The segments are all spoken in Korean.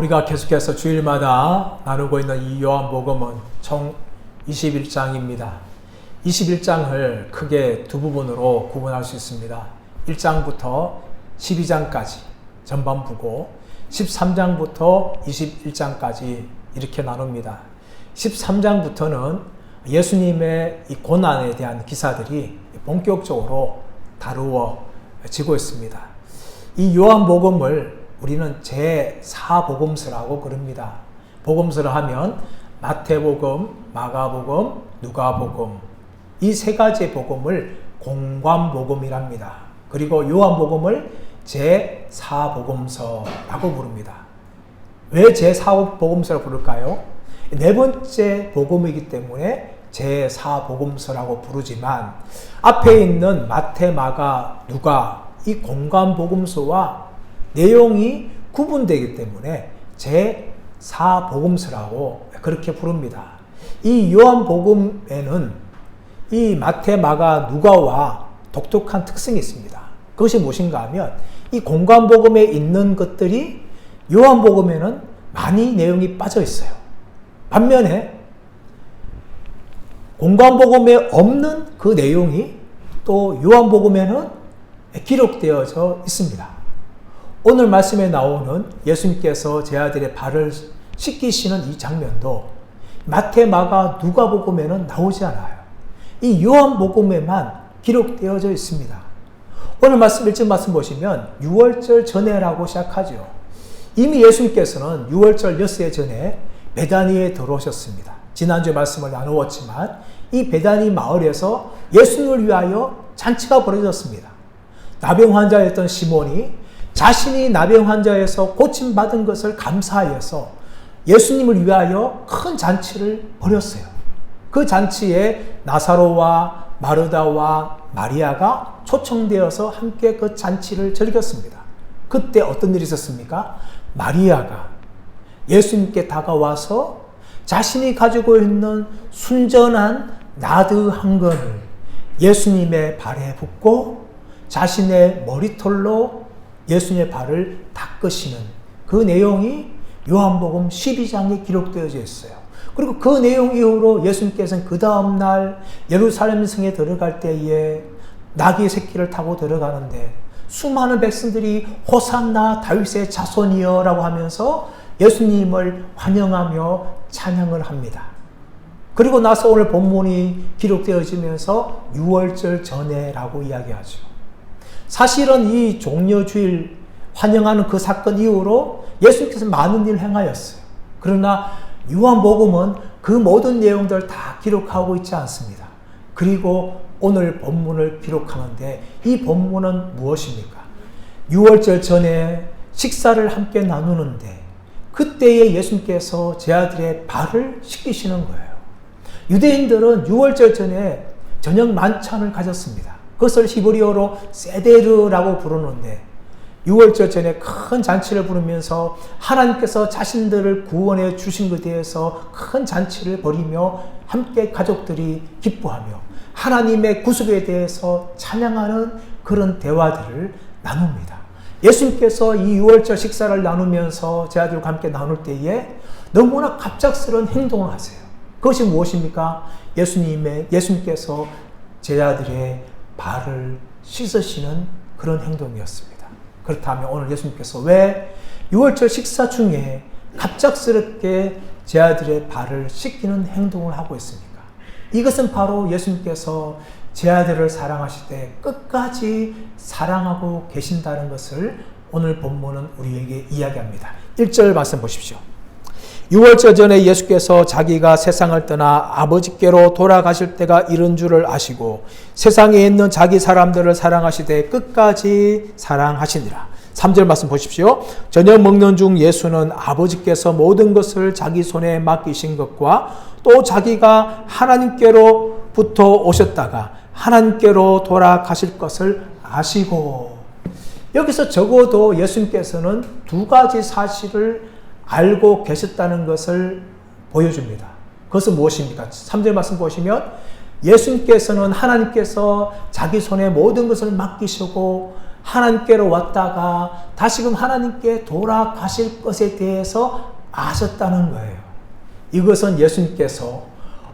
우리가 계속해서 주일마다 나누고 있는 이 요한복음은 총 21장입니다. 21장을 크게 두 부분으로 구분할 수 있습니다. 1장부터 12장까지 전반부고 13장부터 21장까지 이렇게 나눕니다. 13장부터는 예수님의 이 고난에 대한 기사들이 본격적으로 다루어지고 있습니다. 이 요한복음을 우리는 제4복음서라고 그럽니다. 복음서를 하면 마태복음, 마가복음, 누가복음 이 세 가지 복음을 공관복음이랍니다. 그리고 요한복음을 제4복음서라고 부릅니다. 왜 제4복음서라고 부를까요? 네 번째 복음이기 때문에 제4복음서라고 부르지만 앞에 있는 마태, 마가, 누가 이 공관복음서와 내용이 구분되기 때문에 제4복음서라고 그렇게 부릅니다. 이 요한복음에는 이 마태, 마가, 누가와 독특한 특성이 있습니다. 그것이 무엇인가 하면 이 공관복음에 있는 것들이 요한복음에는 많이 내용이 빠져 있어요. 반면에 공관복음에 없는 그 내용이 또 요한복음에는 기록되어져 있습니다. 오늘 말씀에 나오는 예수님께서 제 아들의 발을 씻기시는 이 장면도 마태, 마가, 누가복음에는 나오지 않아요. 이 요한복음에만 기록되어져 있습니다. 오늘 말씀 1절 말씀 보시면 6월절 전에라고 시작하죠. 이미 예수님께서는 6월절 엿새 전에 베다니에 들어오셨습니다. 지난주에 말씀을 나누었지만 이 베다니 마을에서 예수님을 위하여 잔치가 벌어졌습니다. 나병 환자였던 시몬이 자신이 나병 환자에서 고침받은 것을 감사하여서 예수님을 위하여 큰 잔치를 벌였어요. 그 잔치에 나사로와 마르다와 마리아가 초청되어서 함께 그 잔치를 즐겼습니다. 그때 어떤 일이 있었습니까? 마리아가 예수님께 다가와서 자신이 가지고 있는 순전한 나드 한 건을 예수님의 발에 붓고 자신의 머리털로 예수님의 발을 닦으시는 그 내용이 요한복음 12장에 기록되어져 있어요. 그리고 그 내용 이후로 예수님께서는 그 다음날 예루살렘 성에 들어갈 때에 나귀 새끼를 타고 들어가는데 수많은 백성들이 호산나 다윗의 자손이여 라고 하면서 예수님을 환영하며 찬양을 합니다. 그리고 나서 오늘 본문이 기록되어지면서 6월절 전에라고 이야기하죠. 사실은 이 종려주일 환영하는 그 사건 이후로 예수님께서 많은 일을 행하였어요. 그러나 요한복음은 그 모든 내용들을 다 기록하고 있지 않습니다. 그리고 오늘 본문을 기록하는데 이 본문은 무엇입니까? 6월절 전에 식사를 함께 나누는데 그때에 예수님께서 제 아들의 발을 씻기시는 거예요. 유대인들은 6월절 전에 저녁 만찬을 가졌습니다. 그것을 히브리어로 세데르라고 부르는데 6월절 전에 큰 잔치를 부르면서 하나님께서 자신들을 구원해 주신 것에 대해서 큰 잔치를 벌이며 함께 가족들이 기뻐하며 하나님의 구속에 대해서 찬양하는 그런 대화들을 나눕니다. 예수님께서 이 6월절 식사를 나누면서 제 아들과 함께 나눌 때에 너무나 갑작스러운 행동을 하세요. 그것이 무엇입니까? 예수님께서 제 아들의 발을 씻으시는 그런 행동이었습니다. 그렇다면 오늘 예수님께서 왜 6월절 식사 중에 갑작스럽게 제 아들의 발을 씻기는 행동을 하고 있습니까? 이것은 바로 예수님께서 제 아들을 사랑하실 때 끝까지 사랑하고 계신다는 것을 오늘 본문은 우리에게 이야기합니다. 1절 말씀 보십시오. 6월절 전에 예수께서 자기가 세상을 떠나 아버지께로 돌아가실 때가 이른 줄을 아시고 세상에 있는 자기 사람들을 사랑하시되 끝까지 사랑하시니라. 3절 말씀 보십시오. 저녁 먹는 중 예수는 아버지께서 모든 것을 자기 손에 맡기신 것과 또 자기가 하나님께로부터 오셨다가 하나님께로 돌아가실 것을 아시고, 여기서 적어도 예수님께서는 두 가지 사실을 알고 계셨다는 것을 보여줍니다. 그것은 무엇입니까? 3절 말씀 보시면 예수님께서는 하나님께서 자기 손에 모든 것을 맡기시고 하나님께로 왔다가 다시금 하나님께 돌아가실 것에 대해서 아셨다는 거예요. 이것은 예수님께서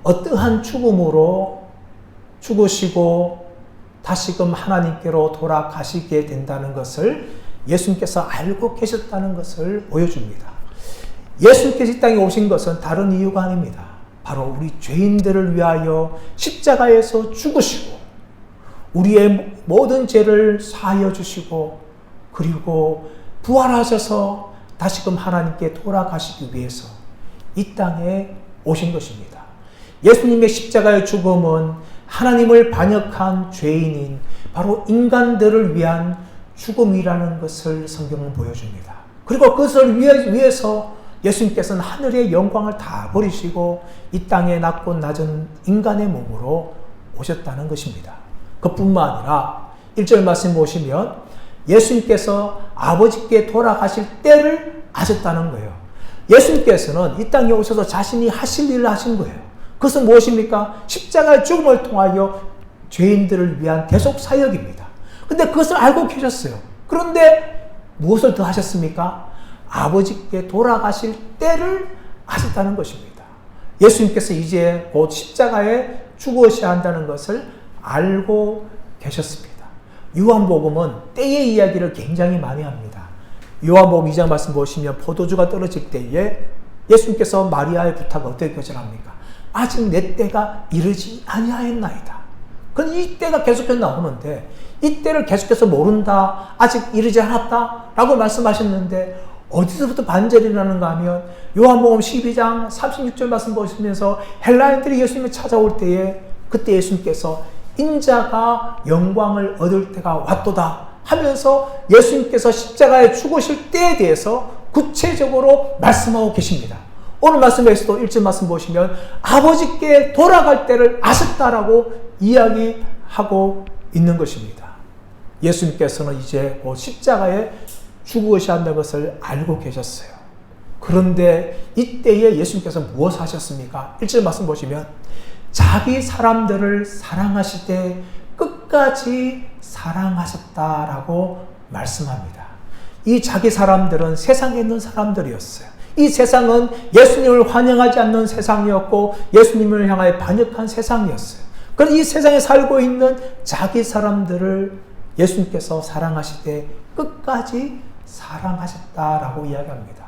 어떠한 죽음으로 죽으시고 다시금 하나님께로 돌아가시게 된다는 것을 예수님께서 알고 계셨다는 것을 보여줍니다. 예수님께서 이 땅에 오신 것은 다른 이유가 아닙니다. 바로 우리 죄인들을 위하여 십자가에서 죽으시고 우리의 모든 죄를 사하여 주시고 그리고 부활하셔서 다시금 하나님께 돌아가시기 위해서 이 땅에 오신 것입니다. 예수님의 십자가의 죽음은 하나님을 반역한 죄인인 바로 인간들을 위한 죽음이라는 것을 성경은 보여줍니다. 그리고 그것을 위해서 예수님께서는 하늘의 영광을 다 버리시고 이 땅에 낮고 낮은 인간의 몸으로 오셨다는 것입니다. 그뿐만 아니라 1절 말씀 보시면 예수님께서 아버지께 돌아가실 때를 아셨다는 거예요. 예수님께서는 이 땅에 오셔서 자신이 하실 일을 하신 거예요. 그것은 무엇입니까? 십자가의 죽음을 통하여 죄인들을 위한 대속 사역입니다. 근데 그것을 알고 계셨어요. 그런데 무엇을 더 하셨습니까? 아버지께 돌아가실 때를 아셨다는 것입니다. 예수님께서 이제 곧 십자가에 죽으셔야 한다는 것을 알고 계셨습니다. 요한복음은 때의 이야기를 굉장히 많이 합니다. 요한복음 2장 말씀 보시면 포도주가 떨어질 때에 예수님께서 마리아의 부탁을 어떻게 거절합니까? 아직 내 때가 이르지 아니하였나이다. 그럼 이 때가 계속해서 나오는데 이 때를 계속해서 모른다, 아직 이르지 않았다 라고 말씀하셨는데 어디서부터 반절이 나는가 하면 요한복음 12장 36절 말씀 보시면서 헬라인들이 예수님을 찾아올 때에 그때 예수님께서 인자가 영광을 얻을 때가 왔도다 하면서 예수님께서 십자가에 죽으실 때에 대해서 구체적으로 말씀하고 계십니다. 오늘 말씀에서도 1절 말씀 보시면 아버지께 돌아갈 때를 아셨다라고 이야기하고 있는 것입니다. 예수님께서는 이제 곧 십자가에 죽으셔야 한다는 것을 알고 계셨어요. 그런데 이때에 예수님께서 무엇을 하셨습니까? 1절 말씀 보시면 자기 사람들을 사랑하실 때 끝까지 사랑하셨다라고 말씀합니다. 이 자기 사람들은 세상에 있는 사람들이었어요. 이 세상은 예수님을 환영하지 않는 세상이었고 예수님을 향하여 반역한 세상이었어요. 그런 이 세상에 살고 있는 자기 사람들을 예수님께서 사랑하실 때 끝까지 사랑하셨다라고 이야기합니다.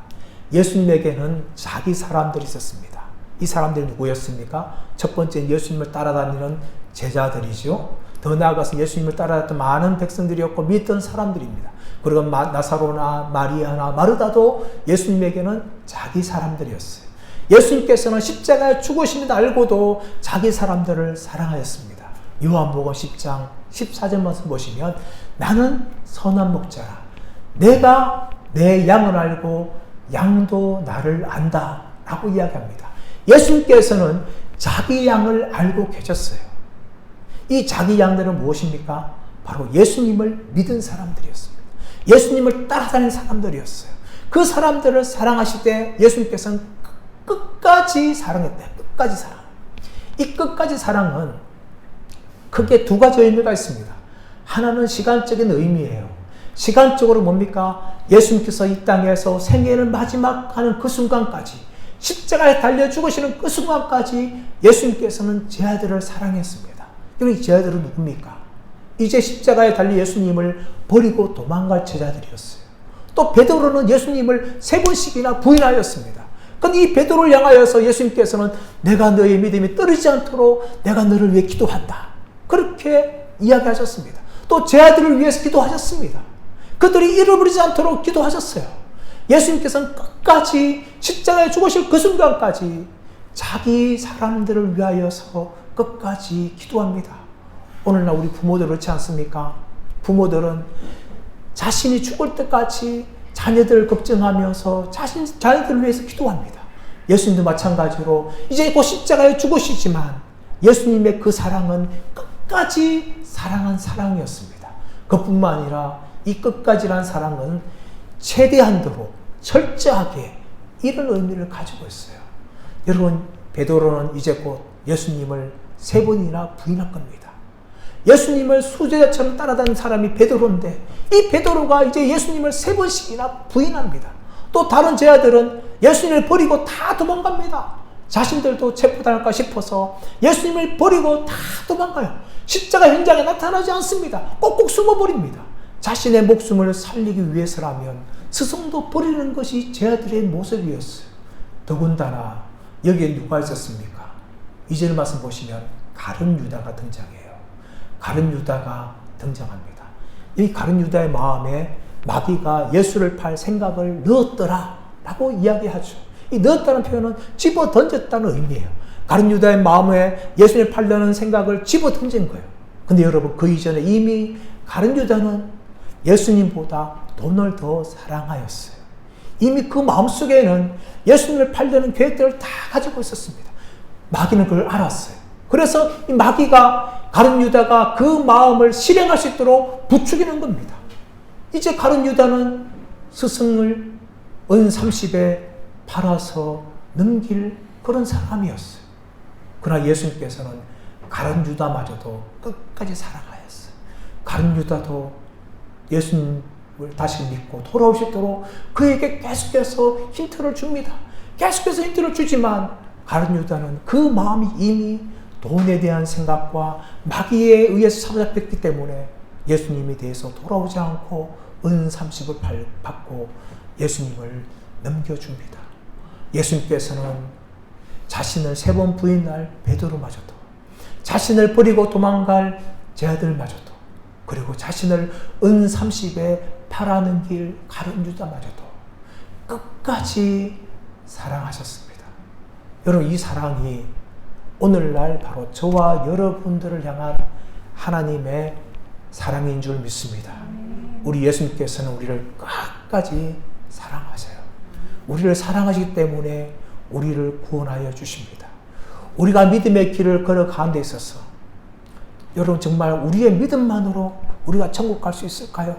예수님에게는 자기 사람들이 있었습니다. 이 사람들이 누구였습니까? 첫 번째 예수님을 따라다니는 제자들이죠. 더 나아가서 예수님을 따라다녔던 많은 백성들이었고 믿던 사람들입니다. 그리고 나사로나 마리아나 마르다도 예수님에게는 자기 사람들이었어요. 예수님께서는 십자가에 죽으심을 알고도 자기 사람들을 사랑하였습니다. 요한복음 10장 14절 말씀 보시면 나는 선한 목자라 내가 내 양을 알고 양도 나를 안다 라고 이야기합니다. 예수님께서는 자기 양을 알고 계셨어요. 이 자기 양들은 무엇입니까? 바로 예수님을 믿은 사람들이었습니다. 예수님을 따라다니는 사람들이었어요. 그 사람들을 사랑하실 때 예수님께서는 끝까지 사랑했대요. 끝까지 사랑. 이 끝까지 사랑은 크게 두 가지 의미가 있습니다. 하나는 시간적인 의미예요. 시간적으로 뭡니까? 예수님께서 이 땅에서 생애를 마지막 하는 그 순간까지 십자가에 달려 죽으시는 그 순간까지 예수님께서는 제 아들을 사랑했습니다. 이 제 아들은 누굽니까? 이제 십자가에 달려 예수님을 버리고 도망갈 제자들이었어요. 또 베드로는 예수님을 3번씩이나 부인하였습니다. 그런데 이 베드로를 향하여서 예수님께서는 내가 너의 믿음이 떨어지지 않도록 내가 너를 위해 기도한다. 그렇게 이야기하셨습니다. 또 제 아들을 위해서 기도하셨습니다. 그들이 잃어버리지 않도록 기도하셨어요. 예수님께서는 끝까지 십자가에 죽으실 그 순간까지 자기 사람들을 위하여서 끝까지 기도합니다. 오늘날 우리 부모들 그렇지 않습니까? 부모들은 자신이 죽을 때까지 자녀들을 걱정하면서 자녀들을 위해서 기도합니다. 예수님도 마찬가지로 이제 곧 십자가에 죽으시지만 예수님의 그 사랑은 끝까지 사랑한 사랑이었습니다. 그뿐만 아니라 이 끝까지란 사랑은 최대한도로 철저하게 이런 의미를 가지고 있어요. 여러분, 베드로는 이제 곧 예수님을 3번이나 부인할 겁니다. 예수님을 수제자처럼 따라다니는 사람이 베드로인데, 이 베드로가 이제 예수님을 3번씩이나 부인합니다. 또 다른 제자들은 예수님을 버리고 다 도망갑니다. 자신들도 체포당할까 싶어서 예수님을 버리고 다 도망가요. 십자가 현장에 나타나지 않습니다. 꼭꼭 숨어버립니다. 자신의 목숨을 살리기 위해서라면 스승도 버리는 것이 제자들의 모습이었어요. 더군다나 여기에 누가 있었습니까? 2절 말씀 보시면 가룟 유다가 등장해요. 가룟 유다가 등장합니다. 이 가룟 유다의 마음에 마귀가 예수를 팔 생각을 넣었더라 라고 이야기하죠. 이 넣었다는 표현은 집어 던졌다는 의미예요. 가룟 유다의 마음에 예수님을 팔려는 생각을 집어 던진 거예요. 근데 여러분, 그 이전에 이미 가룟 유다는 예수님보다 돈을 더 사랑하였어요. 이미 그 마음속에는 예수님을 팔려는 계획들을 다 가지고 있었습니다. 마귀는 그걸 알았어요. 그래서 이 마귀가 가룟 유다가 그 마음을 실행할 수 있도록 부추기는 겁니다. 이제 가룟 유다는 스승을 은 30에 팔아서 넘길 그런 사람이었어요. 그러나 예수님께서는 가룟 유다마저도 끝까지 사랑하였어요. 가룟 유다도 예수님을 다시 믿고 돌아올 수 있도록 그에게 계속해서 힌트를 줍니다. 계속해서 힌트를 주지만 가룟 유다는 그 마음이 이미 돈에 대한 생각과 마귀에 의해서 사로잡혔기 때문에 예수님에 대해서 돌아오지 않고 은 30을 받고 예수님을 넘겨줍니다. 예수님께서는 자신을 3번 부인할 베드로마저도, 자신을 버리고 도망갈 제자들마저도, 그리고 자신을 은 30에 팔아넘길 가룟 유다마저도 끝까지 사랑하셨습니다. 여러분, 이 사랑이 오늘날 바로 저와 여러분들을 향한 하나님의 사랑인 줄 믿습니다. 우리 예수님께서는 우리를 끝까지 사랑하세요. 우리를 사랑하시기 때문에 우리를 구원하여 주십니다. 우리가 믿음의 길을 걸어가는 데 있어서 여러분, 정말 우리의 믿음만으로 우리가 천국 갈 수 있을까요?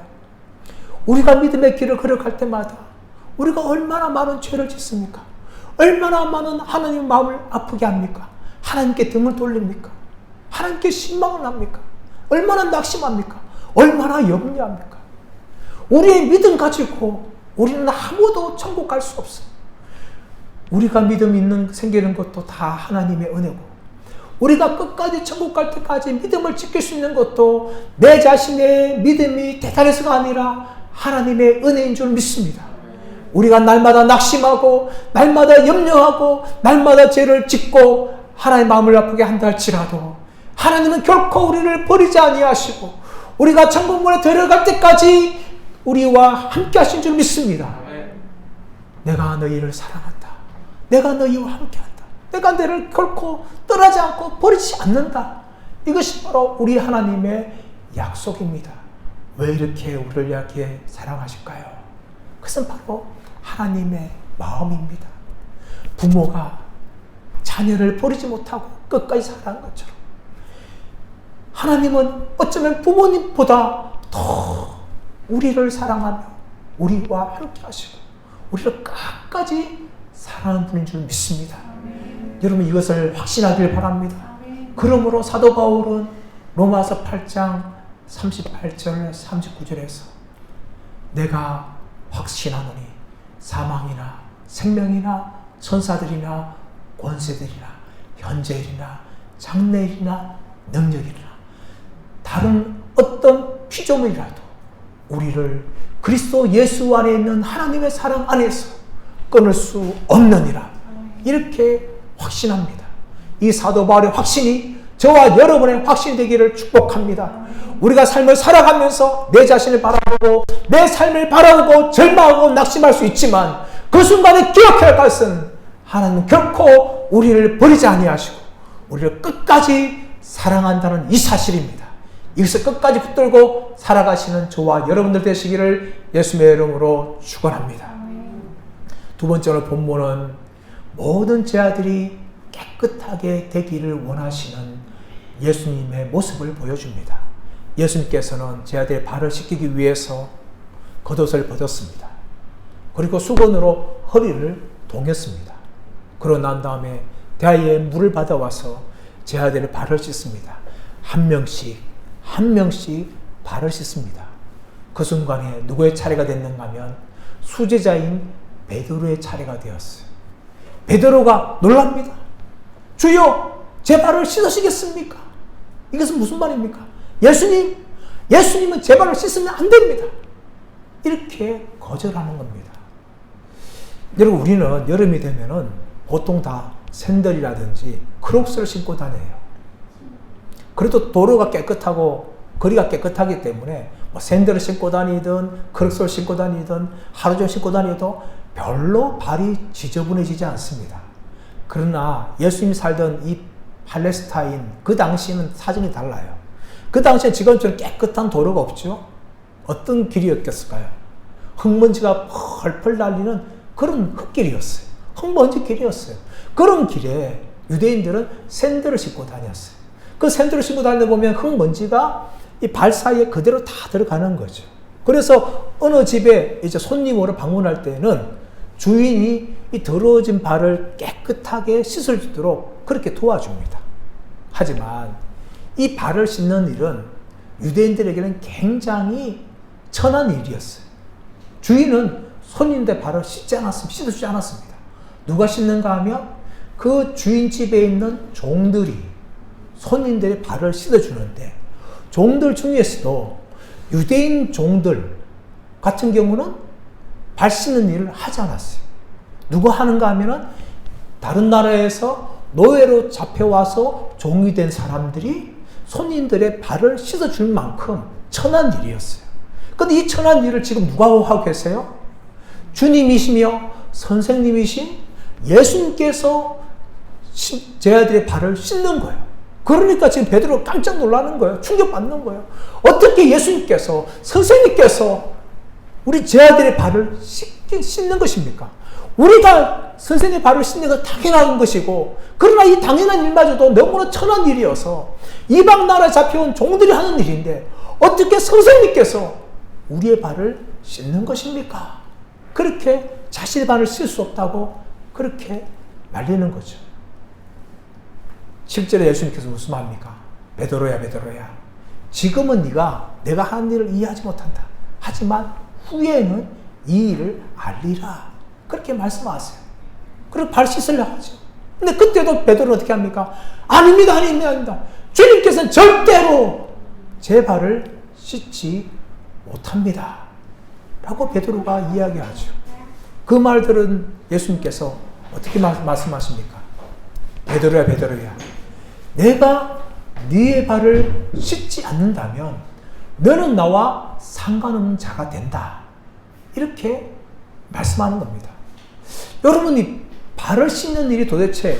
우리가 믿음의 길을 걸어갈 때마다 우리가 얼마나 많은 죄를 짓습니까? 얼마나 많은 하나님의 마음을 아프게 합니까? 하나님께 등을 돌립니까? 하나님께 실망을 합니까? 얼마나 낙심합니까? 얼마나 염려합니까? 우리의 믿음 가지고 우리는 아무도 천국 갈 수 없어요. 우리가 믿음 생기는 것도 다 하나님의 은혜고, 우리가 끝까지 천국 갈 때까지 믿음을 지킬 수 있는 것도 내 자신의 믿음이 대단해서가 아니라 하나님의 은혜인 줄 믿습니다. 우리가 날마다 낙심하고 날마다 염려하고 날마다 죄를 짓고 하나님의 마음을 아프게 한다 할지라도 하나님은 결코 우리를 버리지 아니하시고 우리가 천국문에 들어갈 때까지 우리와 함께 하신 줄 믿습니다. 내가 너희를 사랑한다. 내가 너희와 함께한다. 내가 너를 결코 떠나지 않고 버리지 않는다. 이것이 바로 우리 하나님의 약속입니다. 왜 이렇게 우리를 이렇게 사랑하실까요? 그것은 바로 하나님의 마음입니다. 부모가 자녀를 버리지 못하고 끝까지 사랑한 것처럼 하나님은 어쩌면 부모님보다 더 우리를 사랑하며 우리와 함께 하시고 우리를 끝까지 사랑하는 분인 줄 믿습니다. 여러분, 이것을 확신하길 바랍니다. 그러므로 사도 바울은 로마서 8장 38절 39절에서 내가 확신하노니 사망이나 생명이나 천사들이나 권세들이나 현재일이나 장래일이나 능력이나 다른 어떤 피조물이라도 우리를 그리스도 예수 안에 있는 하나님의 사랑 안에서 끊을 수 없느니라. 이렇게 확신합니다. 이 사도 바울의 확신이 저와 여러분의 확신이 되기를 축복합니다. 우리가 삶을 살아가면서 내 자신을 바라보고 내 삶을 바라보고 절망하고 낙심할 수 있지만 그 순간에 기억해야 할 것은 하나님은 결코 우리를 버리지 아니하시고 우리를 끝까지 사랑한다는 이 사실입니다. 이것을 끝까지 붙들고 살아가시는 저와 여러분들 되시기를 예수님의 이름으로 축원합니다. 두 번째로 본문은 모든 제자들이 깨끗하게 되기를 원하시는 예수님의 모습을 보여줍니다. 예수님께서는 제자들의 발을 씻기기 위해서 겉옷을 벗었습니다. 그리고 수건으로 허리를 동였습니다. 그러고 난 다음에 대야에 물을 받아와서 제자들의 발을 씻습니다. 한 명씩 한 명씩 발을 씻습니다. 그 순간에 누구의 차례가 됐는가 하면 수제자인 베드로의 차례가 되었어요. 베드로가 놀랍니다. 주여, 제 발을 씻으시겠습니까? 이것은 무슨 말입니까? 예수님은 제 발을 씻으면 안 됩니다. 이렇게 거절하는 겁니다. 여러분, 우리는 여름이 되면은 보통 다 샌들이라든지 크록스를 신고 다녀요. 그래도 도로가 깨끗하고 거리가 깨끗하기 때문에 뭐 샌들을 신고 다니든 크록스를 신고 다니든 하루 종일 신고 다니도 별로 발이 지저분해지지 않습니다. 그러나 예수님이 살던 이 팔레스타인 그 당시에는 사정이 달라요. 그 당시엔 지금처럼 깨끗한 도로가 없죠. 어떤 길이었겠을까요? 흙먼지가 펄펄 날리는 그런 흙길이었어요. 흙먼지 길이었어요. 그런 길에 유대인들은 샌들을 신고 다녔어요. 그 샌들을 신고 다니다 보면 흙먼지가 이 발 사이에 그대로 다 들어가는 거죠. 그래서 어느 집에 이제 손님으로 방문할 때는 주인이 이 더러워진 발을 깨끗하게 씻어주도록 그렇게 도와줍니다. 하지만 이 발을 씻는 일은 유대인들에게는 굉장히 천한 일이었어요. 주인은 손님들 발을 씻어주지 않았습니다. 누가 씻는가 하면 그 주인 집에 있는 종들이 손님들의 발을 씻어주는데, 종들 중에서도 유대인 종들 같은 경우는 발 씻는 일을 하지 않았어요. 누가 하는가 하면은 다른 나라에서 노예로 잡혀와서 종이 된 사람들이 손님들의 발을 씻어줄 만큼 천한 일이었어요. 근데 이 천한 일을 지금 누가 하고 계세요? 주님이시며 선생님이신 예수님께서 제 아들의 발을 씻는 거예요. 그러니까 지금 베드로가 깜짝 놀라는 거예요. 충격받는 거예요. 어떻게 예수님께서, 선생님께서 우리 제 아들의 발을 씻는 것입니까? 우리가 선생님의 발을 씻는 건 당연한 것이고, 그러나 이 당연한 일마저도 너무나 천한 일이어서 이방 나라에 잡혀온 종들이 하는 일인데 어떻게 선생님께서 우리의 발을 씻는 것입니까? 그렇게 자신의 발을 씻을 수 없다고 그렇게 말리는 거죠. 실제로 예수님께서 무슨 말입니까? 베드로야, 베드로야, 지금은 내가 하는 일을 이해하지 못한다. 하지만 후에는 이 일을 알리라. 그렇게 말씀하세요. 그리고 발 씻으려고 하죠. 근데 그때도 베드로는 어떻게 합니까? 아닙니다, 아닙니다. 주님께서는 절대로 제 발을 씻지 못합니다. 라고 베드로가 이야기하죠. 그 말 들은 예수님께서 어떻게 말씀하십니까? 베드로야, 베드로야, 내가 네의 발을 씻지 않는다면 너는 나와 상관없는 자가 된다. 이렇게 말씀하는 겁니다. 여러분이 발을 씻는 일이 도대체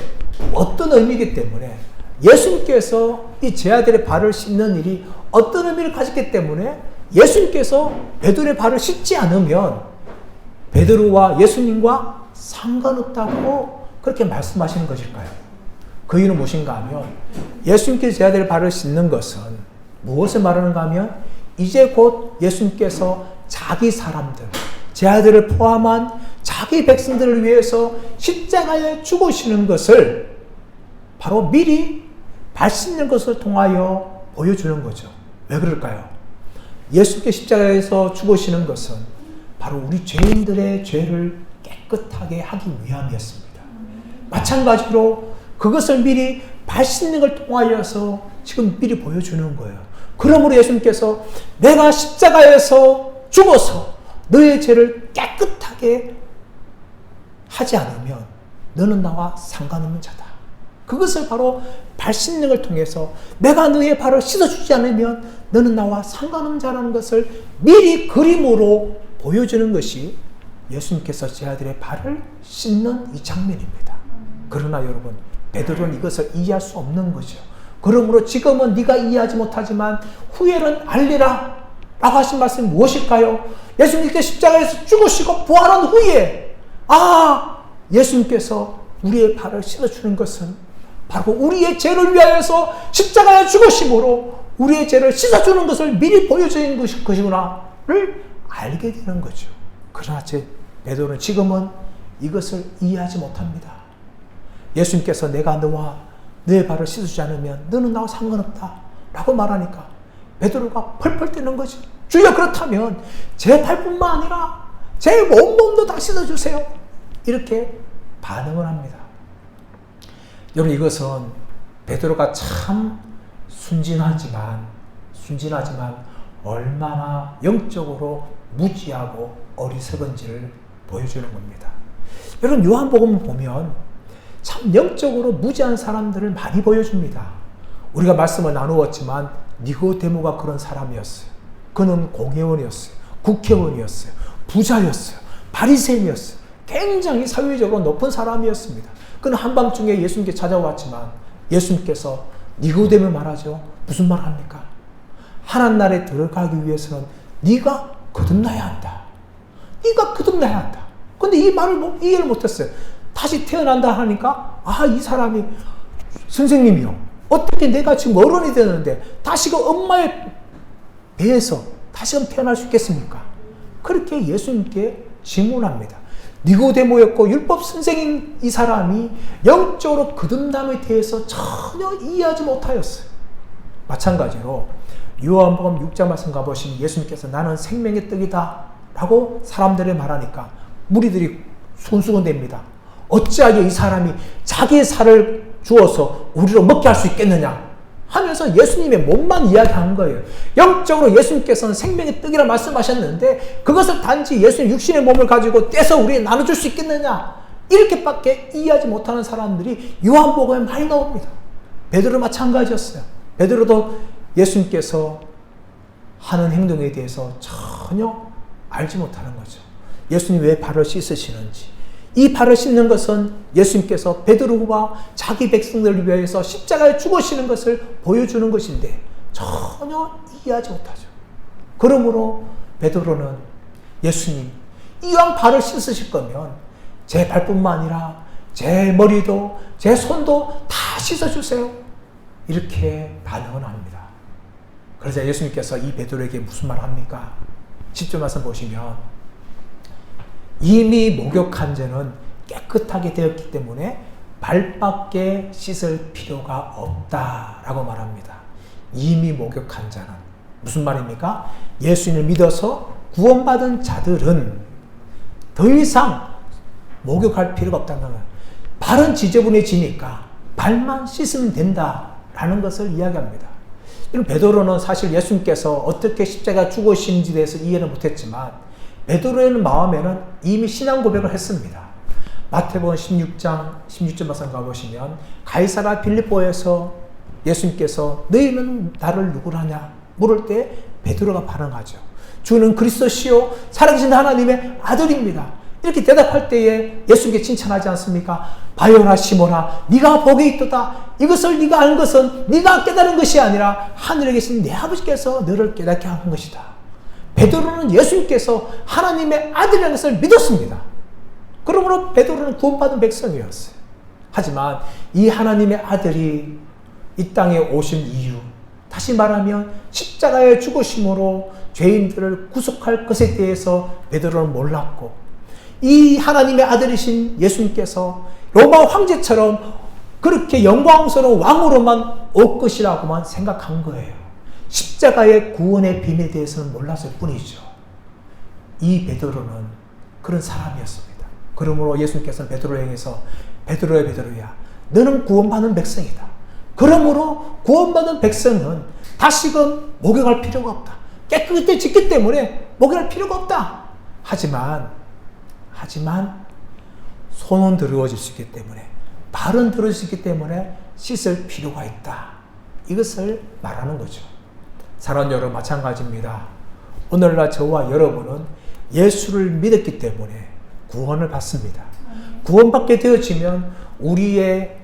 어떤 의미이기 때문에, 예수님께서 이 제 아들의 발을 씻는 일이 어떤 의미를 가졌기 때문에 예수님께서 베드로의 발을 씻지 않으면 베드로와 예수님과 상관없다고 그렇게 말씀하시는 것일까요? 그 이유는 무엇인가 하면, 예수님께서 제 아들의 발을 씻는 것은 무엇을 말하는가 하면, 이제 곧 예수님께서 자기 사람들, 제 아들을 포함한 자기 백성들을 위해서 십자가에 죽으시는 것을 바로 미리 발 씻는 것을 통하여 보여주는 거죠. 왜 그럴까요? 예수님께 십자가에서 죽으시는 것은 바로 우리 죄인들의 죄를 깨끗하게 하기 위함이었습니다. 마찬가지로 그것을 미리 발 씻는 걸 통하여서 지금 미리 보여주는 거예요. 그러므로 예수님께서 내가 십자가에서 죽어서 너의 죄를 깨끗하게 하지 않으면 너는 나와 상관없는 자다. 그것을 바로 발 씻는 걸 통해서 내가 너의 발을 씻어주지 않으면 너는 나와 상관없는 자라는 것을 미리 그림으로 보여주는 것이 예수님께서 제 아들의 발을 씻는 이 장면입니다. 그러나 여러분, 베드로는 이것을 이해할 수 없는 거죠. 그러므로 지금은 네가 이해하지 못하지만 후에는 알리라 라고 하신 말씀이 무엇일까요? 예수님께서 십자가에서 죽으시고 부활한 후에 예수님께서 우리의 발을 씻어주는 것은 바로 우리의 죄를 위하여서 십자가에 죽으심으로 우리의 죄를 씻어주는 것을 미리 보여주는 것이구나를 알게 되는 거죠. 그러나 베드로는 지금은 이것을 이해하지 못합니다. 예수님께서 내가 너와 너의 발을 씻어주지 않으면 너는 나와 상관없다 라고 말하니까 베드로가 펄펄 뛰는 거죠. 주여, 그렇다면 제 발뿐만 아니라 제 온몸도 다 씻어주세요. 이렇게 반응을 합니다. 여러분, 이것은 베드로가 참 순진하지만 얼마나 영적으로 무지하고 어리석은지를 보여주는 겁니다. 여러분, 요한복음 보면 참 영적으로 무지한 사람들을 많이 보여줍니다. 우리가 말씀을 나누었지만 니고데모가 그런 사람이었어요. 그는 공회원이었어요. 국회의원이었어요. 부자였어요. 바리새인이었어요. 굉장히 사회적으로 높은 사람이었습니다. 그는 한밤중에 예수님께 찾아왔지만 예수님께서 니고데모 말하죠. 무슨 말 합니까? 하나님 나라에 들어가기 위해서는 네가 거듭나야 한다. 네가 거듭나야 한다. 근데 이 말을 이해를 못했어요. 다시 태어난다 하니까 이 사람이 선생님이요. 어떻게 내가 지금 어른이 되는데 다시금 엄마의 배에서 다시금 태어날 수 있겠습니까? 그렇게 예수님께 질문합니다. 니고데모였고 율법 선생인 이 사람이 영적으로 거듭남에 대해서 전혀 이해하지 못하였어요. 마찬가지로 요한복음 6장 말씀 가보시면 예수님께서 나는 생명의 떡이다 라고 사람들이 말하니까 무리들이 손수건댑니다. 어찌하여 이 사람이 자기의 살을 주어서 우리로 먹게 할 수 있겠느냐 하면서 예수님의 몸만 이야기한 거예요. 영적으로 예수님께서는 생명의 떡이라 말씀하셨는데 그것을 단지 예수님 육신의 몸을 가지고 떼서 우리에게 나눠줄 수 있겠느냐, 이렇게밖에 이해하지 못하는 사람들이 요한복음에 많이 나옵니다. 베드로 마찬가지였어요. 베드로도 예수님께서 하는 행동에 대해서 전혀 알지 못하는 거죠. 예수님 왜 발을 씻으시는지, 이 발을 씻는 것은 예수님께서 베드로와 자기 백성들을 위해서 십자가에 죽으시는 것을 보여주는 것인데 전혀 이해하지 못하죠. 그러므로 베드로는 예수님, 이왕 발을 씻으실 거면 제 발뿐만 아니라 제 머리도 제 손도 다 씻어주세요. 이렇게 반응을 합니다. 그러자 예수님께서 이 베드로에게 무슨 말을 합니까? 10절 말씀 보시면 이미 목욕한 자는 깨끗하게 되었기 때문에 발밖에 씻을 필요가 없다라고 말합니다. 이미 목욕한 자는 무슨 말입니까? 예수님을 믿어서 구원받은 자들은 더 이상 목욕할 필요가 없다는 거예요. 발은 지저분해지니까 발만 씻으면 된다라는 것을 이야기합니다. 베드로는 사실 예수님께서 어떻게 십자가 죽으신지에 대해서 이해를 못했지만 베드로의 마음에는 이미 신앙 고백을 했습니다. 마태복음 16장 16절 말씀 가보시면 가이사랴 빌립보에서 예수님께서 너희는 나를 누구라냐 물을 때 베드로가 반응하죠. 주는 그리스도시요 살아계신 하나님의 아들입니다. 이렇게 대답할 때에 예수님께 칭찬하지 않습니까? 바요나 시모나 네가 복이 있도다. 이것을 네가 아는 것은 네가 깨달은 것이 아니라 하늘에 계신 내 아버지께서 너를 깨닫게 한 것이다. 베드로는 예수님께서 하나님의 아들이라는 것을 믿었습니다. 그러므로 베드로는 구원받은 백성이었어요. 하지만 이 하나님의 아들이 이 땅에 오신 이유, 다시 말하면 십자가에 죽으심으로 죄인들을 구속할 것에 대해서 베드로는 몰랐고, 이 하나님의 아들이신 예수님께서 로마 황제처럼 그렇게 영광스러운 왕으로만 올 것이라고만 생각한 거예요. 십자가의 구원의 비밀에 대해서는 몰랐을 뿐이죠. 이 베드로는 그런 사람이었습니다. 그러므로 예수님께서는 베드로를 향해서 베드로야 베드로야 너는 구원받은 백성이다. 그러므로 구원받은 백성은 다시금 목욕할 필요가 없다. 깨끗해졌기 때문에 목욕할 필요가 없다. 하지만 손은 더러워질 수 있기 때문에, 발은 더러워질 수 있기 때문에 씻을 필요가 있다. 이것을 말하는 거죠. 사랑하는 여러분, 마찬가지입니다. 오늘날 저와 여러분은 예수를 믿었기 때문에 구원을 받습니다. 구원받게 되어지면 우리의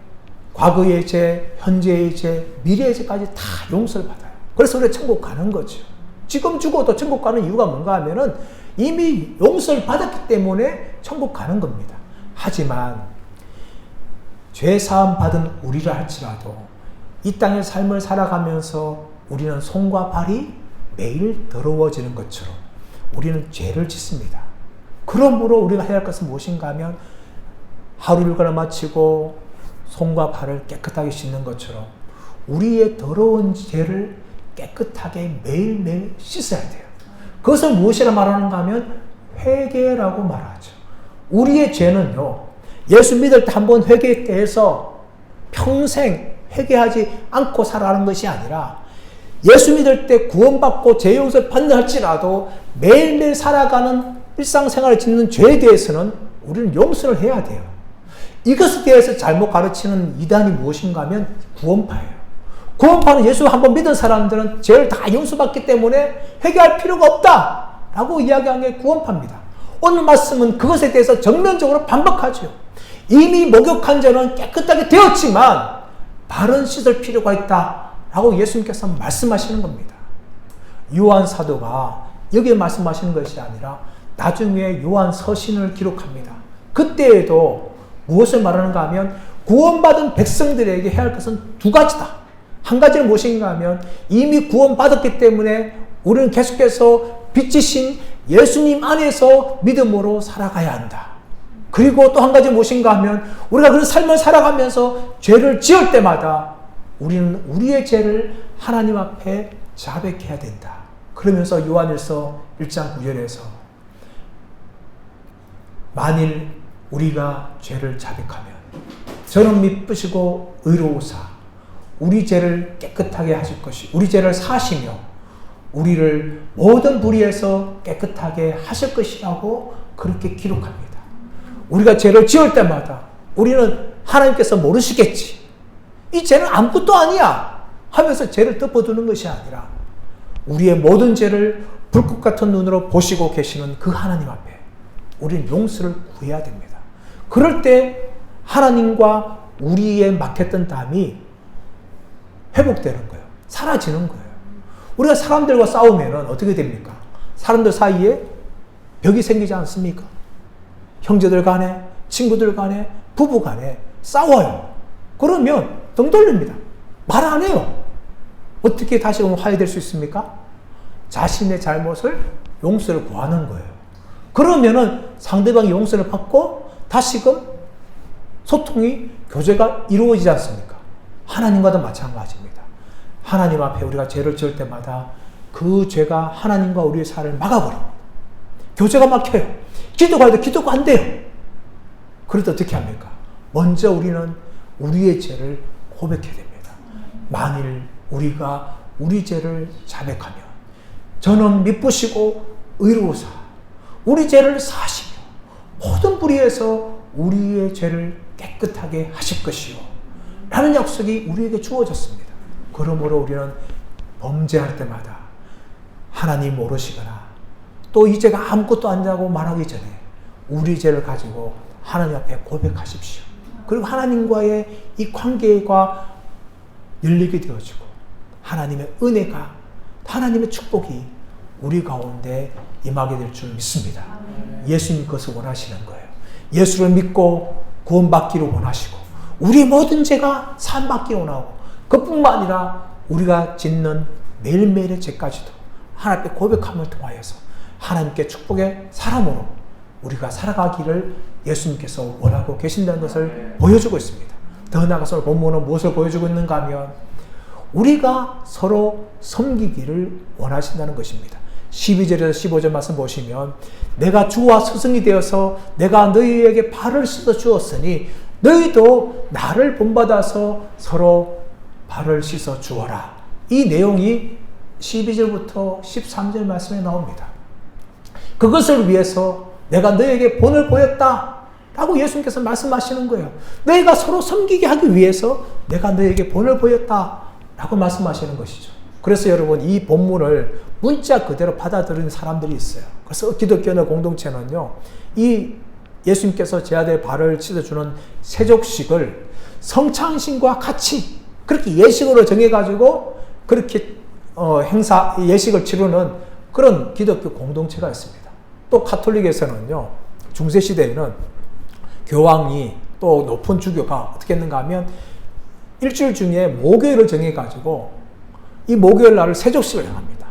과거의 죄, 현재의 죄, 미래의 죄까지 다 용서를 받아요. 그래서 우리가 천국 가는 거죠. 지금 죽어도 천국 가는 이유가 뭔가 하면은 이미 용서를 받았기 때문에 천국 가는 겁니다. 하지만 죄사함 받은 우리라 할지라도 이 땅의 삶을 살아가면서 우리는 손과 발이 매일 더러워지는 것처럼 우리는 죄를 짓습니다. 그러므로 우리가 해야 할 것은 무엇인가 하면 하루 일과를 마치고 손과 발을 깨끗하게 씻는 것처럼 우리의 더러운 죄를 깨끗하게 매일매일 씻어야 돼요. 그것을 무엇이라 말하는가 하면 회개라고 말하죠. 우리의 죄는요, 예수 믿을 때 한번 회개해서 평생 회개하지 않고 살아가는 것이 아니라 예수 믿을 때 구원받고 죄 용서를 받는 할지라도 매일매일 살아가는 일상생활을 짓는 죄에 대해서는 우리는 용서를 해야 돼요. 이것에 대해서 잘못 가르치는 이단이 무엇인가 하면 구원파예요. 구원파는 예수 한번 믿은 사람들은 죄를 다 용서받기 때문에 회개할 필요가 없다라고 이야기한 게 구원파입니다. 오늘 말씀은 그것에 대해서 정면적으로 반박하죠. 이미 목욕한 자는 깨끗하게 되었지만 발은 씻을 필요가 있다라고 예수님께서 말씀하시는 겁니다. 요한 사도가 여기에 말씀하시는 것이 아니라 나중에 요한 서신을 기록합니다. 그때에도 무엇을 말하는가 하면 구원받은 백성들에게 해야 할 것은 두 가지다. 한 가지는 무엇인가 하면 이미 구원받았기 때문에 우리는 계속해서 빛이신 예수님 안에서 믿음으로 살아가야 한다. 그리고 또 한 가지 무엇인가 하면 우리가 그런 삶을 살아가면서 죄를 지을 때마다 우리는 우리의 죄를 하나님 앞에 자백해야 된다. 그러면서 요한일서 1장 9절에서 만일 우리가 죄를 자백하면 저는 미쁘시고 의로우사 우리 죄를 깨끗하게 하실 것이 우리 죄를 사시며 우리를 모든 불의에서 깨끗하게 하실 것이라고 그렇게 기록합니다. 우리가 죄를 지을 때마다 우리는 하나님께서 모르시겠지. 이 죄는 아무것도 아니야 하면서 죄를 덮어두는 것이 아니라 우리의 모든 죄를 불꽃 같은 눈으로 보시고 계시는 그 하나님 앞에 우리는 용서를 구해야 됩니다. 그럴 때 하나님과 우리의 막혔던 담이 회복되는 거예요. 사라지는 거예요. 우리가 사람들과 싸우면 어떻게 됩니까? 사람들 사이에 벽이 생기지 않습니까? 형제들 간에, 친구들 간에, 부부 간에 싸워요. 그러면 등 돌립니다. 말 안 해요. 어떻게 다시 화해될 수 있습니까? 자신의 잘못을 용서를 구하는 거예요. 그러면은 상대방이 용서를 받고 다시금 소통이, 교제가 이루어지지 않습니까? 하나님과도 마찬가지입니다. 하나님 앞에 우리가 죄를 지을 때마다 그 죄가 하나님과 우리의 사이를 막아버립니다. 교제가 막혀요. 기도가 해도 기도가 안 돼요. 그럴 때 어떻게 합니까? 먼저 우리는 우리의 죄를 고백해야 됩니다. 만일 우리가 우리 죄를 자백하면 저는 미쁘시고 의로우사 우리 죄를 사시며 모든 불의에서 우리의 죄를 깨끗하게 하실 것이요 라는 약속이 우리에게 주어졌습니다. 그러므로 우리는 범죄할 때마다 하나님 모르시거나 또 이 죄가 아무것도 아니라고 말하기 전에 우리 죄를 가지고 하나님 앞에 고백하십시오. 그리고 하나님과의 이 관계가 열리게 되어지고 하나님의 은혜가, 하나님의 축복이 우리 가운데 임하게 될 줄 믿습니다. 예수님 그것을 원하시는 거예요. 예수를 믿고 구원받기를 원하시고 우리 모든 죄가 사함받기를 원하고 그뿐만 아니라 우리가 짓는 매일매일의 죄까지도 하나님 앞에 고백함을 통하여서 하나님께 축복의 사람으로 우리가 살아가기를 예수님께서 원하고 계신다는 것을 보여주고 있습니다. 더 나아가서 본문은 무엇을 보여주고 있는가 하면 우리가 서로 섬기기를 원하신다는 것입니다. 12절에서 15절 말씀 보시면 내가 주와 스승이 되어서 내가 너희에게 발을 씻어 주었으니 너희도 나를 본받아서 서로 발을 씻어 주어라. 이 내용이 12절부터 13절 말씀에 나옵니다. 그것을 위해서 내가 너희에게 본을 보였다 라고 예수님께서 말씀하시는 거예요. 너희가 서로 섬기게 하기 위해서 내가 너희에게 본을 보였다 라고 말씀하시는 것이죠. 그래서 여러분 이 본문을 문자 그대로 받아들이는 사람들이 있어요. 그래서 기독교의 공동체는요, 이 예수님께서 제 아들의 발을 씻어주는 세족식을 성찬신과 같이 그렇게 예식으로 정해가지고 그렇게 예식을 치르는 그런 기독교 공동체가 있습니다. 또 카톨릭에서는요, 중세시대에는 교황이 또 높은 주교가 어떻게 했는가 하면 일주일 중에 목요일을 정해가지고 이 목요일 날을 세족식을 행합니다.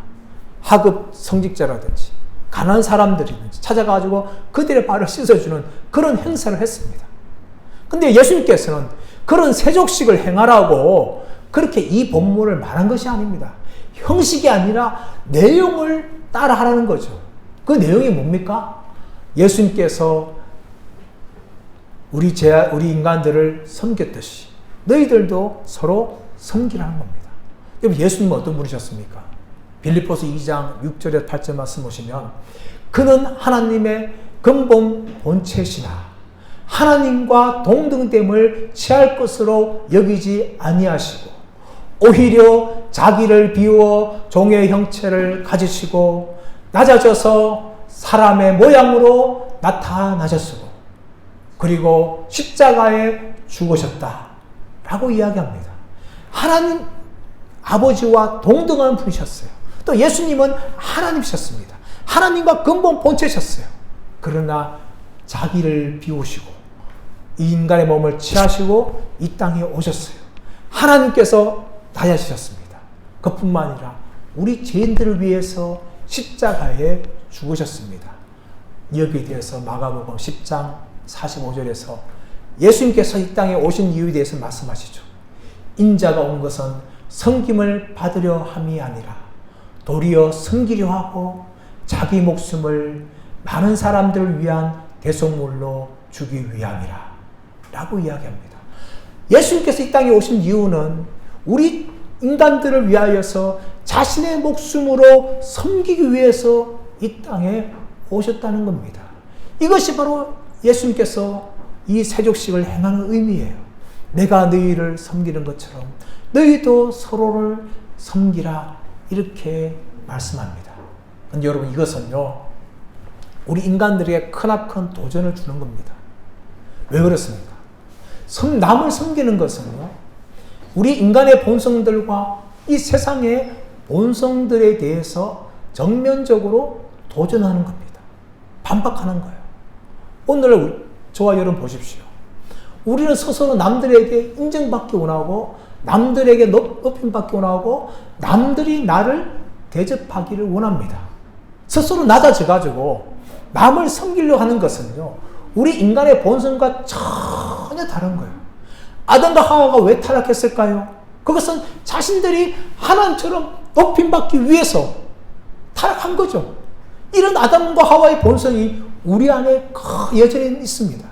하급 성직자라든지 가난한 사람들이든지 찾아가지고 그들의 발을 씻어주는 그런 행사를 했습니다. 근데 예수님께서는 그런 세족식을 행하라고 그렇게 이 본문을 말한 것이 아닙니다. 형식이 아니라 내용을 따라하라는 거죠. 그 내용이 뭡니까? 예수님께서 우리 인간들을 섬겼듯이 너희들도 서로 섬기라는 겁니다. 여러분, 예수님은 어떤 분이셨습니까? 빌립보서 2장 6절에서 8절 말씀 보시면 그는 하나님의 근본 본체시나 하나님과 동등됨을 취할 것으로 여기지 아니하시고 오히려 자기를 비우어 종의 형체를 가지시고 낮아져서 사람의 모양으로 나타나셨으고 그리고 십자가에 죽으셨다 라고 이야기합니다. 하나님 아버지와 동등한 분이셨어요. 또 예수님은 하나님이셨습니다. 하나님과 근본 본체셨어요. 그러나 자기를 비우시고 이 인간의 몸을 취하시고 이 땅에 오셨어요. 하나님께서 낮아지셨습니다. 그뿐만 아니라 우리 죄인들을 위해서 십자가에 죽으셨습니다. 여기에 대해서 마가복음 10장 45절에서 예수님께서 이 땅에 오신 이유에 대해서 말씀하시죠. 인자가 온 것은 섬김을 받으려 함이 아니라 도리어 섬기려 하고 자기 목숨을 많은 사람들을 위한 대속물로 주기 위함이라 라고 이야기합니다. 예수님께서 이 땅에 오신 이유는 우리 인간들을 위하여서 자신의 목숨으로 섬기기 위해서 이 땅에 오셨다는 겁니다. 이것이 바로 예수님께서 이 세족식을 행하는 의미예요. 내가 너희를 섬기는 것처럼 너희도 서로를 섬기라 이렇게 말씀합니다. 근데 여러분, 이것은요 우리 인간들에게 크나큰 도전을 주는 겁니다. 왜 그렇습니까? 남을 섬기는 것은요 우리 인간의 본성들과 이 세상의 본성들에 대해서 정면적으로 도전하는 겁니다. 반박하는 거예요. 오늘 저와 여러분 보십시오. 우리는 스스로 남들에게 인정받기 원하고 남들에게 높임받기 원하고 남들이 나를 대접하기를 원합니다. 스스로 낮아져가지고 남을 섬기려고 하는 것은요 우리 인간의 본성과 전혀 다른 거예요. 아담과 하와가 왜 타락했을까요? 그것은 자신들이 하나님처럼 높임받기 위해서 타락한 거죠. 이런 아담과 하와의 본성이 우리 안에 여전히 있습니다.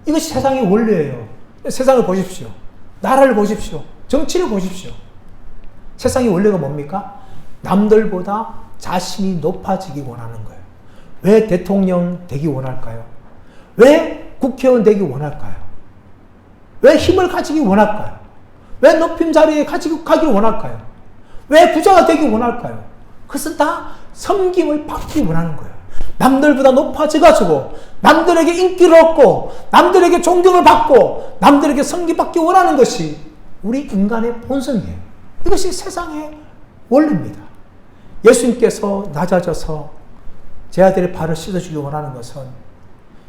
이것이 세상의 원리예요. 세상을 보십시오. 나라를 보십시오. 정치를 보십시오. 세상의 원리가 뭡니까? 남들보다 자신이 높아지기 원하는 거예요. 왜 대통령 되기 원할까요? 왜 국회의원 되기 원할까요? 왜 힘을 가지기 원할까요? 왜 높임 자리에 가기 원할까요? 왜 부자가 되기 원할까요? 그것은 다 섬김을 받기 원하는 거예요. 남들보다 높아져가지고 남들에게 인기를 얻고 남들에게 존경을 받고 남들에게 섬김받기 원하는 것이 우리 인간의 본성이에요. 이것이 세상의 원리입니다. 예수님께서 낮아져서 제 아들의 발을 씻어주기 원하는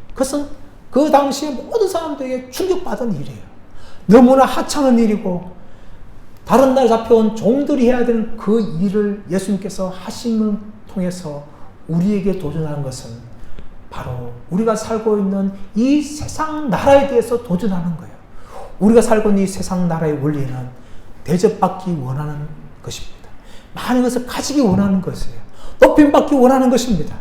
그것은 그 당시에 모든 사람들에게 충격받은 일이에요. 너무나 하찮은 일이고 다른 나라에 잡혀온 종들이 해야 되는 그 일을 예수님께서 하심을 통해서 우리에게 도전하는 것은 바로 우리가 살고 있는 이 세상 나라에 대해서 도전하는 거예요. 우리가 살고 있는 이 세상 나라의 원리는 대접받기 원하는 것입니다. 많은 것을 가지기 원하는 것이에요. 높임받기 원하는 것입니다.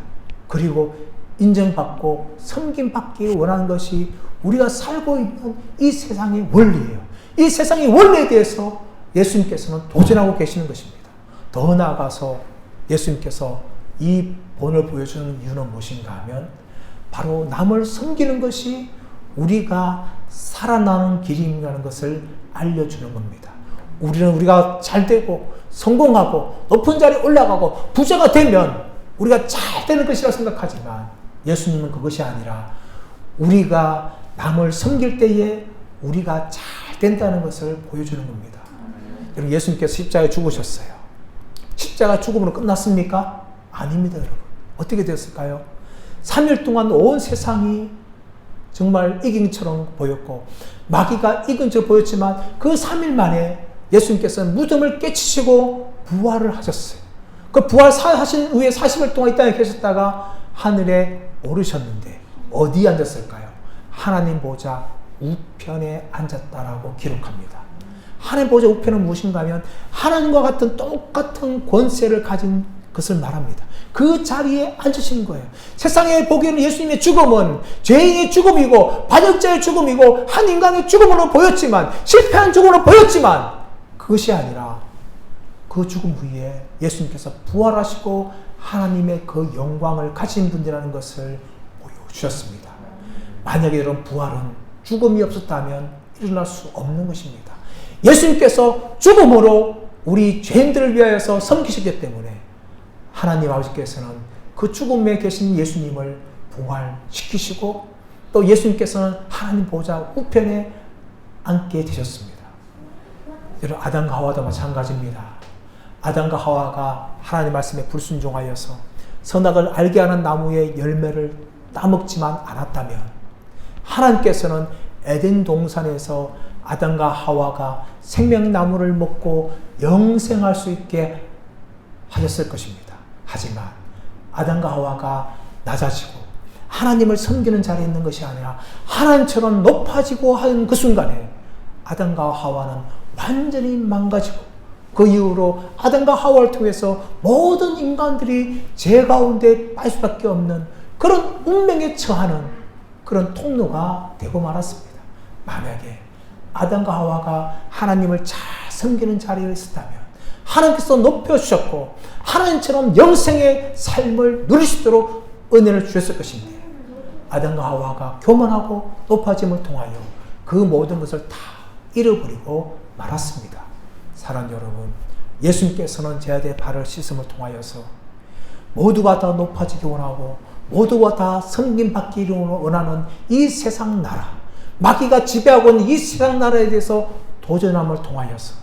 그리고 인정받고 섬김받기 원하는 것이 우리가 살고 있는 이 세상의 원리예요. 이 세상의 원리에 대해서 예수님께서는 도전하고 계시는 것입니다. 더 나아가서 예수님께서 이 본을 보여주는 이유는 무엇인가 하면 바로 남을 섬기는 것이 우리가 살아나는 길이라는 것을 알려주는 겁니다. 우리가 잘 되고 성공하고 높은 자리에 올라가고 부자가 되면 우리가 잘 되는 것이라 생각하지만 예수님은 그것이 아니라 우리가 남을 섬길 때에 우리가 잘 된다는 것을 보여주는 겁니다. 여러분, 예수님께서 십자가에 죽으셨어요. 십자가 죽음으로 끝났습니까? 아닙니다, 여러분. 어떻게 되었을까요? 3일 동안 온 세상이 정말 이긴 것처럼 보였고 마귀가 이긴 것처럼 보였지만 그 3일 만에 예수님께서는 무덤을 깨치시고 부활을 하셨어요. 그 부활하신 후에 40일 동안 이 땅에 계셨다가 하늘에 오르셨는데 어디에 앉았을까요? 하나님 보좌 우편에 앉았다라고 기록합니다. 하나님 보좌 우편은 무엇인가 하면 하나님과 같은 똑같은 권세를 가진 것을 말합니다. 그 자리에 앉으신 거예요. 세상에 보기에는 예수님의 죽음은 죄인의 죽음이고 반역자의 죽음이고 한 인간의 죽음으로 보였지만, 실패한 죽음으로 보였지만, 그것이 아니라 그 죽음 후에 예수님께서 부활하시고 하나님의 그 영광을 가진 분이라는 것을 보여주셨습니다. 만약에 이런 부활은 죽음이 없었다면 일어날 수 없는 것입니다. 예수님께서 죽음으로 우리 죄인들을 위하여서 섬기시기 때문에 하나님 아버지께서는 그 죽음에 계신 예수님을 부활시키시고 또 예수님께서는 하나님 보좌 우편에 앉게 되셨습니다. 여러분, 아담과 하와도 마찬가지입니다. 아담과 하와가 하나님 말씀에 불순종하여서 선악을 알게 하는 나무의 열매를 따먹지만 않았다면 하나님께서는 에덴 동산에서 아담과 하와가 생명나무를 먹고 영생할 수 있게 하셨을 것입니다. 하지만 아담과 하와가 낮아지고 하나님을 섬기는 자리에 있는 것이 아니라 하나님처럼 높아지고 하는 그 순간에 아담과 하와는 완전히 망가지고 그 이후로 아담과 하와를 통해서 모든 인간들이 죄 가운데 빠질 수밖에 없는 그런 운명에 처하는 그런 통로가 되고 말았습니다. 만약에 아담과 하와가 하나님을 잘 섬기는 자리에 있었다면 하나님께서 높여주셨고 하나님처럼 영생의 삶을 누릴 수 있도록 은혜를 주셨을 것인데 아담과 하와가 교만하고 높아짐을 통하여 그 모든 것을 다 잃어버리고 말았습니다. 사랑하는 여러분, 예수님께서는 제 아들의 발을 씻음을 통하여서 모두가 다 높아지기 원하고 모두가 다 섬김받기를 원하는 이 세상 나라, 마귀가 지배하고 있는 이 세상 나라에 대해서 도전함을 통하여서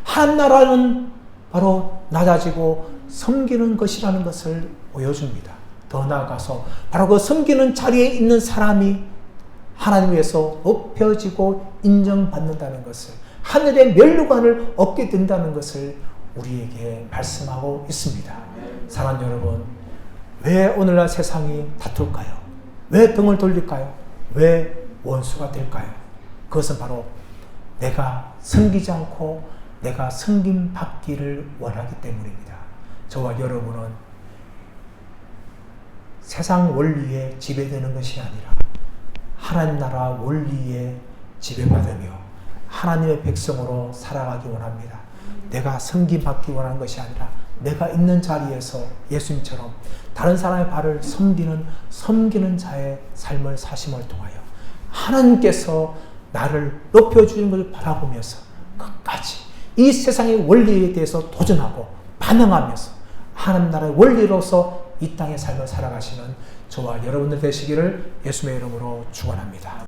한 나라는 바로 낮아지고 섬기는 것이라는 것을 보여줍니다. 더 나아가서 바로 그 섬기는 자리에 있는 사람이 하나님 위해서 높여지고 인정받는다는 것을, 하늘의 면류관을 얻게 된다는 것을 우리에게 말씀하고 있습니다. 사랑하는 여러분, 왜 오늘날 세상이 다툴까요? 왜 등을 돌릴까요? 왜 원수가 될까요? 그것은 바로 내가 섬기지 않고 내가 섬김받기를 원하기 때문입니다. 저와 여러분은 세상 원리에 지배되는 것이 아니라 하나님 나라 원리에 지배받으며 하나님의 백성으로 살아가기 원합니다. 내가 섬김받기 원하는 것이 아니라 내가 있는 자리에서 예수님처럼 다른 사람의 발을 섬기는 자의 삶을 사심을 통하여 하나님께서 나를 높여주는 것을 바라보면서 끝까지 이 세상의 원리에 대해서 도전하고 반응하면서 하나님 나라의 원리로서 이 땅의 삶을 살아가시는 저와 여러분들 되시기를 예수님의 이름으로 축원합니다.